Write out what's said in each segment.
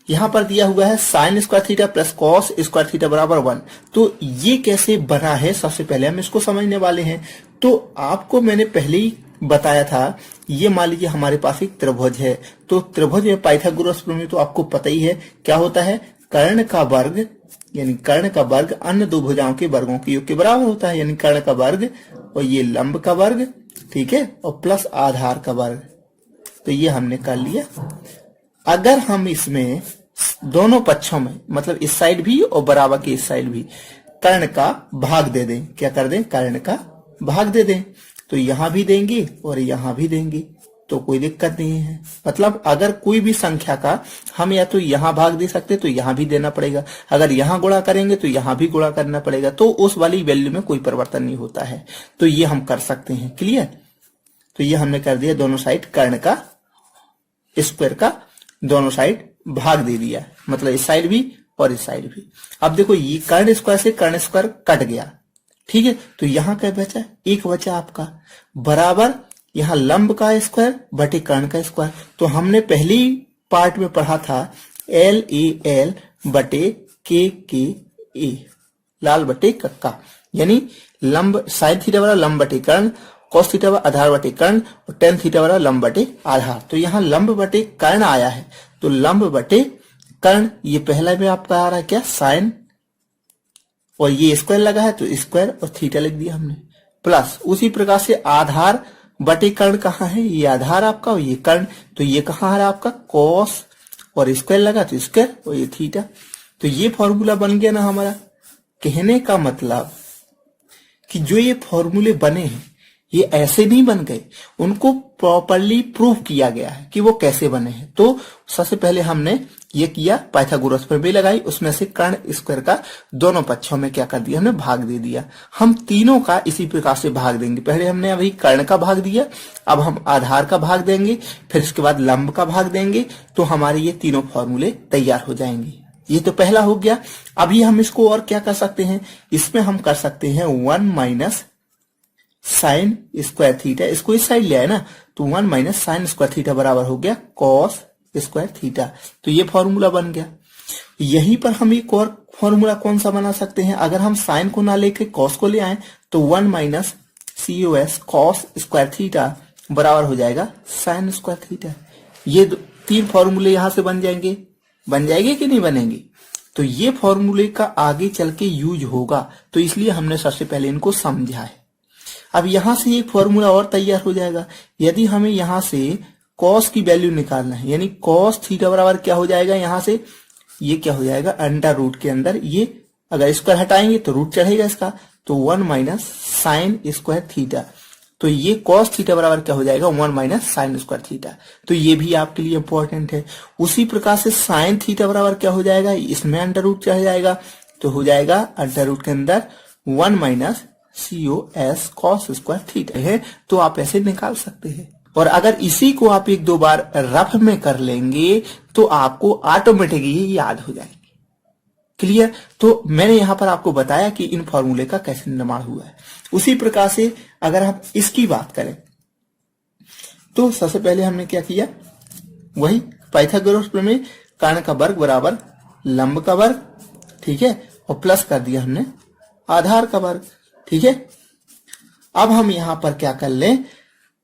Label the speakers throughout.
Speaker 1: यहाँ पर दिया हुआ है sine square theta plus cos square theta बराबर 1। तो ये कैसे बना है सबसे पहले हम इसको समझने वाले हैं। तो आपको मैंने पहले ही बताया था, ये मान लीजिए हमारे पास एक त्रिभुज है। तो त्रिभुज में पाइथागोरस प्रमेय तो आपको पता ही है क्या होता है, कर्ण का वर्ग यानी कर्ण का वर्ग अन्य दो भुजाओं के वर्गों के योग के बराबर होता है, यानी कर्ण का वर्ग और ये लंब का वर्ग, ठीक है, और प्लस आधार का वर्ग। तो ये हमने कर लिया। अगर हम इसमें दोनों पक्षों में मतलब इस साइड भी और बराबर के इस साइड भी कर्ण का भाग दे दें, क्या कर दें, कर्ण का भाग दे दें, तो यहां भी देंगे और यहां भी देंगे, तो कोई दिक्कत नहीं है। मतलब अगर कोई भी संख्या का हम या तो यहां भाग दे सकते तो यहां भी देना पड़ेगा, अगर यहां गुणा करेंगे तो यहां भी गुणा करना पड़ेगा, तो उस वाली वैल्यू में कोई परिवर्तन नहीं होता है। तो ये हम कर सकते हैं, क्लियर। तो ये हमने कर दिया, दोनों साइड कर्ण का स्क्वायर का दोनों साइड भाग दे दिया, मतलब इस साइड भी और इस साइड भी। अब देखो ये कर्ण स्क्वायर से कर्ण स्क्वायर कट गया, ठीक है, तो यहां क्या बचा, एक बचा आपका, बराबर यहां लंब का स्क्वायर बटे कर्ण का स्क्वायर। तो हमने पहली पार्ट में पढ़ा था एल ए एल बटे के ए, लाल बटे कक्का, यानी लंब साइन थीटा वाला लंब बटे कर्ण, कॉस थीटा वाला आधार बटे कर्ण और टेन थीटा वाला लंब बटे आधार। तो यहाँ लंब बटे कर्ण आया है, तो लंब बटे कर्ण, ये पहला में आपका आ रहा है क्या, साइन, और ये स्क्वायर लगा है तो स्क्वायर और थीटा लिख दिया हमने, प्लस उसी प्रकार से आधार बटे कर्ण कहाँ है, ये आधार आपका और ये कर्ण, तो ये कहाँ आ रहा है आपका, कॉस और स्क्वायर लगा तो स्क्वायर और ये थीटा। तो ये फॉर्मूला बन गया ना हमारा। कहने का मतलब कि जो ये फॉर्मूले बने हैं ये ऐसे नहीं बन गए, उनको प्रॉपरली प्रूव किया गया है कि वो कैसे बने हैं। तो सबसे पहले हमने ये किया, पाइथागोरस प्रमेय लगाई, उसमें से कर्ण स्क्वायर का दोनों पक्षों में क्या कर दिया, हमने भाग दे दिया। हम तीनों का इसी प्रकार से भाग देंगे। पहले हमने अभी कर्ण का भाग दिया, अब हम आधार का भाग देंगे, फिर इसके बाद लंब का भाग देंगे, तो हमारे ये तीनों फॉर्मूले तैयार हो जाएंगे। ये तो पहला हो गया। अभी हम इसको और क्या कर सकते हैं, इसमें हम कर सकते हैं 1 माइनस साइन स्क्वायर थीटा, इसको इस साइड ले आए ना, तो 1 माइनस साइन स्क्वायर थीटा बराबर हो गया कॉस स्क्वायर थीटा। तो ये फॉर्मूला बन गया। यहीं पर हम एक और फॉर्मूला कौन सा बना सकते हैं, अगर हम साइन को ना लेके कॉस को ले आए तो 1 minus COS cos square theta बराबर हो जाएगा साइन स्क्वायर थीटा। ये तीन फॉर्मूले यहां से बन जाएंगे कि नहीं बनेंगे। तो ये फॉर्मूले का आगे चल के यूज होगा, तो इसलिए हमने सबसे पहले इनको समझा है। अब यहां से एक फॉर्मूला और तैयार हो जाएगा। यदि हमें यहां से कॉस की वैल्यू निकालना है, यानी कॉस थीटा बराबर क्या हो जाएगा, यहां से ये क्या हो जाएगा, अंडर रूट के अंदर ये अगर स्क्वायर हटाएंगे तो रूट चढ़ेगा इसका, तो 1 माइनस साइन स्क्वायर थीटा। तो ये कॉस थीटा बराबर क्या हो जाएगा, 1 माइनस साइन स्क्वायर थीटा। तो ये भी आपके लिए इंपॉर्टेंट है। उसी प्रकार से साइन थीटा बराबर क्या हो जाएगा, इसमें अंडर रूट चढ़ जाएगा, तो हो जाएगा अंडर रूट के अंदर 1 minus COS cos square theta है। तो आप ऐसे निकाल सकते हैं। और अगर इसी को आप एक दो बार रफ में कर लेंगे तो आपको ऑटोमेटिकली ये याद हो जाएंगे। क्लियर। तो मैंने यहां पर आपको बताया कि इन फॉर्मूले का कैसे निर्माण हुआ है। उसी प्रकार से अगर हम इसकी बात करें तो सबसे पहले हमने क्या किया, वही पाइथागोरस प्रमेय, कर्ण का वर्ग बराबर लंब का वर्ग, ठीक है, और प्लस कर दिया हमने आधार का वर्ग, ठीक है। अब हम यहां पर क्या कर लें,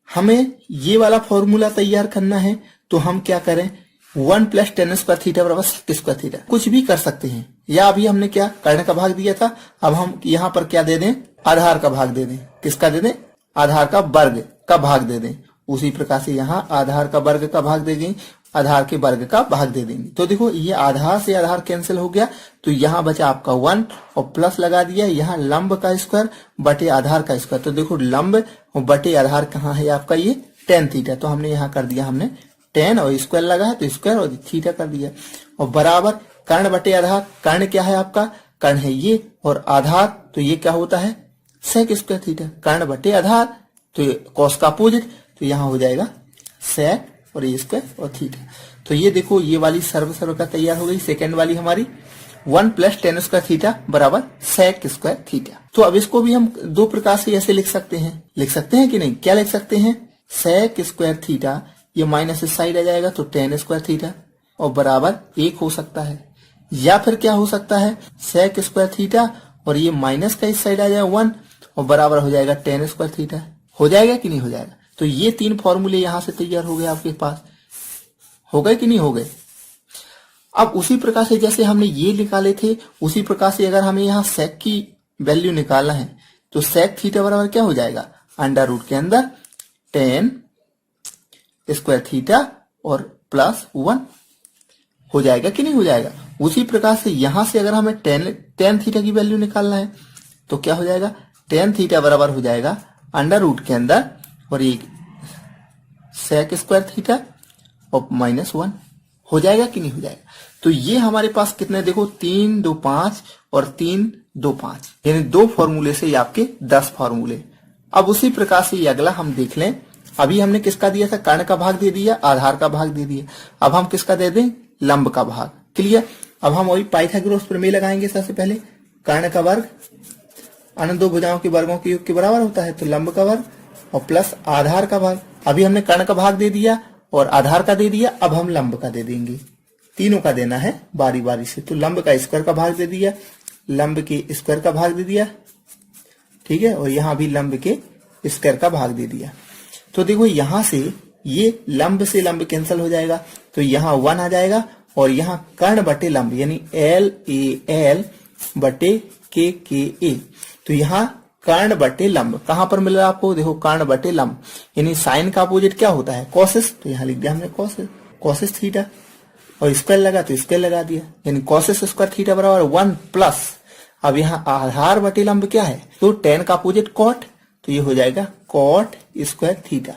Speaker 1: हमें ये वाला फॉर्मूला तैयार करना है, तो हम क्या करें, 1 प्लस टेन स्क्वायर थीटा बराबर सेक स्क्वायर थीटा, कुछ भी कर सकते हैं। या अभी हमने क्या कर्ण का भाग दिया था, अब हम यहां पर क्या दे दें, आधार का भाग दे दें। किसका दे दें, आधार का वर्ग का भाग दे दें। उसी प्रकार से यहाँ आधार का वर्ग का भाग दे देंगे, आधार के वर्ग का भाग दे देंगे। तो देखो ये आधार से आधार कैंसिल हो गया, तो यहाँ बचा आपका 1 और प्लस लगा दिया, यहाँ लंब का स्क्वायर बटे आधार का स्क्वायर। तो देखो लंब और बटे आधार कहाँ है आपका, ये टेन थीटा। तो हमने यहाँ कर दिया, हमने 10 और स्क्वायर लगा है तो स्क्वायर और थीटा कर दिया, और बराबर कर्ण बटे आधार। कर्ण क्या है आपका, कर्ण है ये, और आधार तो ये क्या होता है, सेक स्क्वायर थीटा। कर्ण बटे आधार तो ये कॉस का अपोजिट, तो यहाँ हो जाएगा सेक और ये स्क्वायर और थीटा। तो ये देखो ये वाली सर्व का तैयार हो गई। सेकेंड वाली हमारी 1 प्लस टेन स्क्वायर थीटा बराबर सेक स्क्वायर थीटा। तो अब इसको भी हम दो प्रकार से ऐसे लिख सकते हैं कि नहीं, क्या लिख सकते हैं, सेक स्क्वायर थीटा, ये माइनस इस साइड आ जाएगा तो टेन स्क्वायर थीटा, और बराबर 1 हो सकता है, या फिर क्या हो सकता है सेक स्क्वायर थीटा और ये माइनस का इस साइड आ जाएगा 1 और बराबर हो जाएगा टेन स्क्वायर थीटा। हो जाएगा कि नहीं हो जाएगा? तो ये 3 फॉर्मूले यहां से तैयार हो गए आपके पास, हो गए कि नहीं हो गए? अब उसी प्रकार से जैसे हमने ये निकाले थे उसी प्रकार से अगर हमें यहाँ सेक की वैल्यू निकालना है तो सेक थीटा बराबर क्या हो जाएगा, अंडर रूट के अंदर टेन स्क्वायर थीटा और प्लस 1 हो जाएगा कि नहीं हो जाएगा? उसी प्रकार से यहां से अगर हमें टेन थीटा की वैल्यू निकालना है तो क्या हो जाएगा, टेन थीटा बराबर हो जाएगा अंडर रूट के अंदर और ये सेक स्क्वायर थीटा और माइनस 1 हो जाएगा कि नहीं हो जाएगा? तो ये हमारे पास कितने देखो 3 2 5 और 3 2 5 यानी 2 फॉर्मूले से ये आपके 10 फॉर्मूले। अब उसी प्रकार से ये अगला हम देख लें। अभी हमने किसका दिया था, कर्ण का भाग दे दिया, आधार का भाग दे दिया। अब हम किसका दे दें, लंब का भाग। क्लियर? अब हम वही पाइथागोरस प्रमेय लगाएंगे। सबसे पहले कर्ण का वर्ग अनंत दो भुजाओं के वर्गों के योग के बराबर होता है, तो लंब का वर्ग और प्लस आधार का भाग। अभी हमने कर्ण का भाग दे दिया और आधार का दे दिया, अब हम लंब का दे देंगे। तीनों का देना है बारी बारी से। तो लंब का स्क्वायर का भाग दे दिया, लंब के स्क्वायर का भाग दे दिया, ठीक है, और यहां भी लंब के स्क्वायर का भाग दे दिया। तो देखो यहां से ये लंब से लंब कैंसिल हो जाएगा, तो यहां 1 आ जाएगा और यहां कर्ण बटे लंब यानी LAL बटे KKA। तो यहाँ कर्ण बटे लंब कहां पर मिल रहा है आपको, देखो कर्ण बटे लंब यानी साइन का अपोजिट क्या होता है, कॉसेस। तो यहां लिख दिया हमने कॉसेस थीटा और स्क्वायर लगा तो स्क्वायर लगा दिया, यानी कॉसेस स्क्वायर थीटा बराबर 1 प्लस, अब यहाँ आधार बटे लंब क्या है, तो टेन का अपोजिट कॉट, तो ये हो जाएगा कॉट स्क्वायर थीटा।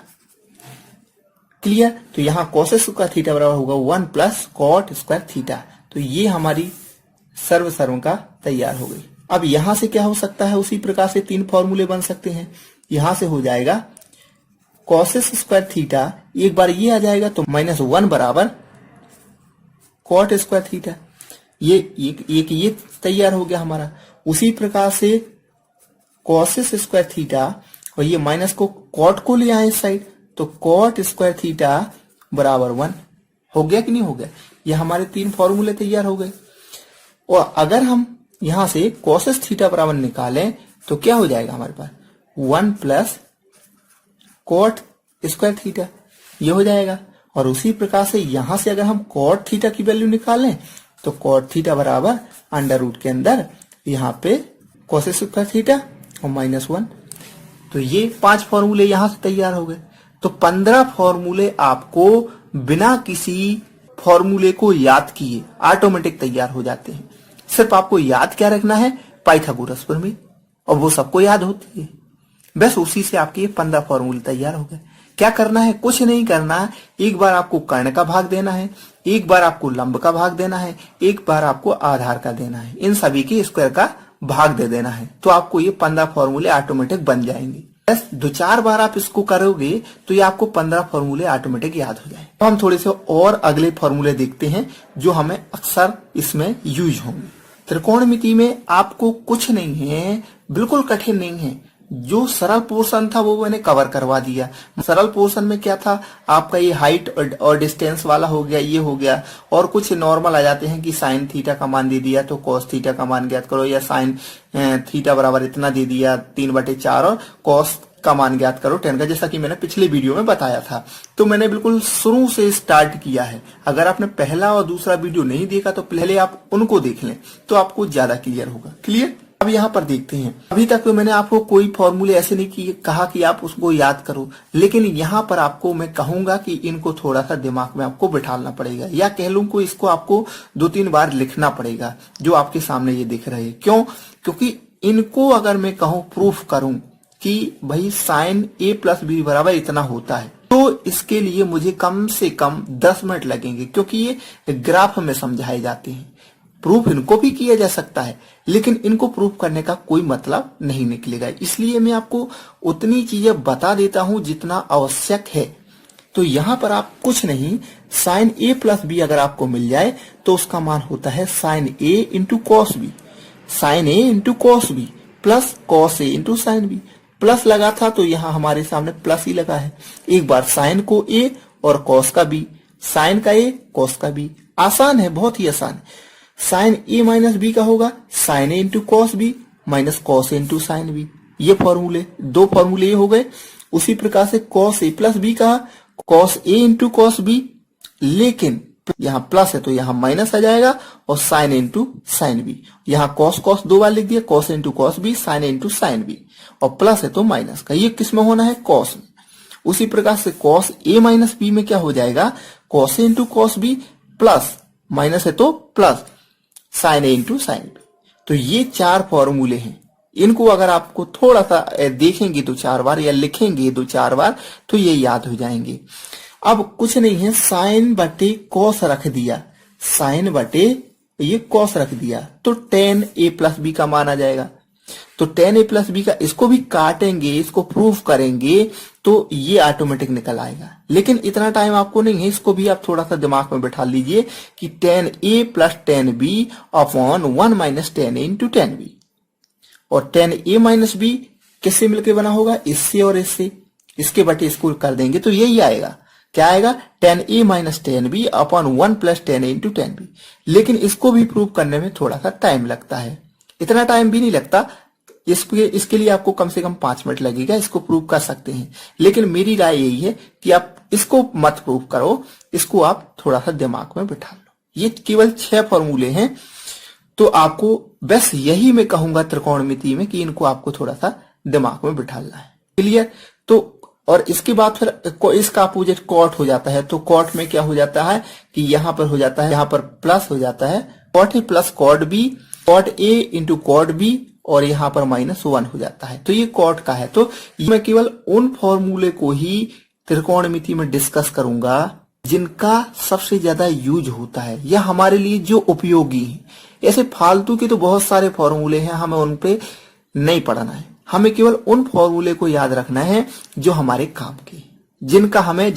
Speaker 1: क्लियर? तो यहाँ कॉसेस स्क्वायर थीटा बराबर होगा 1 प्लस कॉट स्क्वायर थीटा। तो ये हमारी सर्व का तैयार हो गई। अब यहां से क्या हो सकता है, उसी प्रकार से 3 फॉर्मूले बन सकते हैं। यहां से हो जाएगा कॉसेस स्क्वायर थीटा, एक बार ये आ जाएगा तो -1 बराबर कॉट स्क्वायर थीटा। ये तैयार हो गया हमारा। उसी प्रकार से कॉसेस स्क्वायर थीटा और ये माइनस को कॉट को ले आए इस साइड, तो कॉट स्क्वायर थीटा बराबर 1 हो गया कि नहीं हो गया? ये हमारे 3 फॉर्मूले तैयार हो गए। और अगर हम यहां से कॉसेस थीटा बराबर निकालें तो क्या हो जाएगा हमारे पास, 1 प्लस कॉट स्क्वायर थीटा, ये हो जाएगा। और उसी प्रकार से यहां से अगर हम कॉट थीटा की वैल्यू निकालें तो कॉट थीटा बराबर अंडर रूट के अंदर यहाँ पे कॉसेस स्क्वायर थीटा और -1। तो ये 5 फॉर्मूले यहां से तैयार हो गए। तो 15 फॉर्मूले आपको बिना किसी फॉर्मूले को याद किए ऑटोमेटिक तैयार हो जाते हैं। सिर्फ आपको याद क्या रखना है, पाइथागोरस प्रमेय, और वो सबको याद होती है। बस उसी से आपके ये 15 फॉर्मूले तैयार हो गए। क्या करना है, कुछ नहीं करना है। एक बार आपको कर्ण का भाग देना है, एक बार आपको लंब का भाग देना है, एक बार आपको आधार का देना है, इन सभी के स्क्वायर का भाग दे देना है, तो आपको ये 15 फॉर्मूले ऑटोमेटिक बन जाएंगे। बस 2-4 बार आप इसको करोगे तो ये आपको 15 फॉर्मूले ऑटोमेटिक याद हो जाए। तो हम थोड़े से और अगले फॉर्मूले देखते हैं जो हमें अक्सर इसमें यूज होंगे। त्रिकोणमिति में आपको कुछ नहीं है, बिल्कुल कठिन नहीं है। जो सरल पोर्शन था वो मैंने कवर करवा दिया। सरल पोर्शन में क्या था, आपका ये हाइट और डिस्टेंस वाला हो गया, ये हो गया, और कुछ नॉर्मल आ जाते हैं कि साइन थीटा का मान दे दिया तो कॉस थीटा का मान ज्ञात करो, या साइन थीटा बराबर इतना दे दिया 3/4 और कॉस का मान ज्ञात करो 10 का, जैसा कि मैंने पिछले वीडियो में बताया था। तो मैंने बिल्कुल शुरू से स्टार्ट किया है। अगर आपने पहला और दूसरा वीडियो नहीं देखा तो पहले आप उनको देख लें तो आपको ज्यादा क्लियर होगा। क्लियर? अब यहाँ पर देखते हैं। अभी तक तो मैंने आपको कोई फॉर्मूले ऐसे नहीं कहा कि आप उसको याद करो, लेकिन यहाँ पर आपको मैं कहूंगा कि इनको थोड़ा सा दिमाग में आपको बिठाना पड़ेगा, या कह लूं को इसको आपको 2-3 बार लिखना पड़ेगा, जो आपके सामने ये दिख रहे हैं। क्यों? क्योंकि इनको अगर मैं कहूं प्रूफ करूं कि भाई साइन A + B बराबर इतना होता है, तो इसके लिए मुझे कम से कम 10 मिनट लगेंगे, क्योंकि ये ग्राफ में समझाए जाते हैं। प्रूफ इनको भी किया जा सकता है, लेकिन इनको प्रूफ करने का कोई मतलब नहीं निकलेगा। इसलिए मैं आपको उतनी चीजें बता देता हूं जितना आवश्यक है। तो यहां पर आप कुछ नहीं, साइन A + B अगर आपको मिल जाए तो उसका मान होता है sine A × cos B, sine A × cos B plus cos A × sine B। Plus लगा था तो यहां हमारे सामने प्लस ही लगा है। एक बार साइन को A और cos का B, साइन का A cos का B, आसान है, बहुत ही आसान है। साइन ए माइनस बी का होगा sine A into cos B minus cos A into sine B. ये फॉर्मूले, दो फॉर्मूले ये हो गए। उसी प्रकार से कॉस ए प्लस बी का cos A into cos B, लेकिन यहां प्लस है तो यहां माइनस आ जाएगा, और sine A into sine B. यहां कॉस कॉस दो बार लिख दिया, cos into cos B, sine A into sine B, और प्लस है तो माइनस का। ये किस में होना है? कॉस में। उसी प्रकार से कॉस ए माइनस बी में क्या हो जाएगा? Cos A into cos B plus minus है तो plus sine A into sine B. तो ये चार फॉर्मूले हैं। इनको अगर आपको थोड़ा सा देखेंगे 2-4 बार या लिखेंगे 2-4 बार तो ये याद हो जाएंगे। अब कुछ नहीं है, साइन बटे कॉस रख दिया, साइन बटे ये कॉस रख दिया, तो tan a प्लस बी का मान आ जाएगा। तो tan a प्लस बी का इसको भी काटेंगे, इसको प्रूफ करेंगे तो ये ऑटोमेटिक निकल आएगा। लेकिन इतना टाइम आपको नहीं है, इसको भी आप थोड़ा सा दिमाग में बैठा लीजिए कि tan a plus tan b upon 1 minus tan a into tan b। और tan a माइनस बी किससे मिलकर बना होगा? इससे और इससे, इसके बटे इसको कर देंगे तो यही आएगा। क्या आएगा? tan a minus tan b upon 1 plus tan a into tan b। लेकिन इसको भी प्रूव करने में थोड़ा सा टाइम लगता है, इतना टाइम भी नहीं लगता। इसके लिए आपको कम से कम 5 मिनट लगेगा, इसको प्रूव कर सकते हैं। लेकिन मेरी राय यही है कि आप इसको मत प्रूव करो, इसको आप थोड़ा सा दिमाग में बिठा लो। ये केवल 6 फॉर्मूले हैं, तो आपको बस यही मैं कहूंगा त्रिकोणमिति में कि इनको आपको थोड़ा सा दिमाग में बिठाना है। क्लियर? तो और इसके बाद फिर इसका अपोजिट कॉट हो जाता है। तो कॉट में क्या हो जाता है कि यहां पर हो जाता है, यहां पर प्लस हो जाता है, cot A plus cot B, cot A into cot B, और यहां पर -1 हो जाता है। तो ये कॉट का है। तो मैं केवल उन फॉर्मूले को ही त्रिकोणमिति में डिस्कस करूंगा जिनका सबसे ज्यादा यूज होता है या हमारे लिए जो उपयोगी है। ऐसे फालतू के तो बहुत सारे फॉर्मूले हैं, हमें उन पे नहीं पढ़ना है। हमें केवल उन फॉर्मूले को याद रखना है जो हमारे काम के, जिनका हमें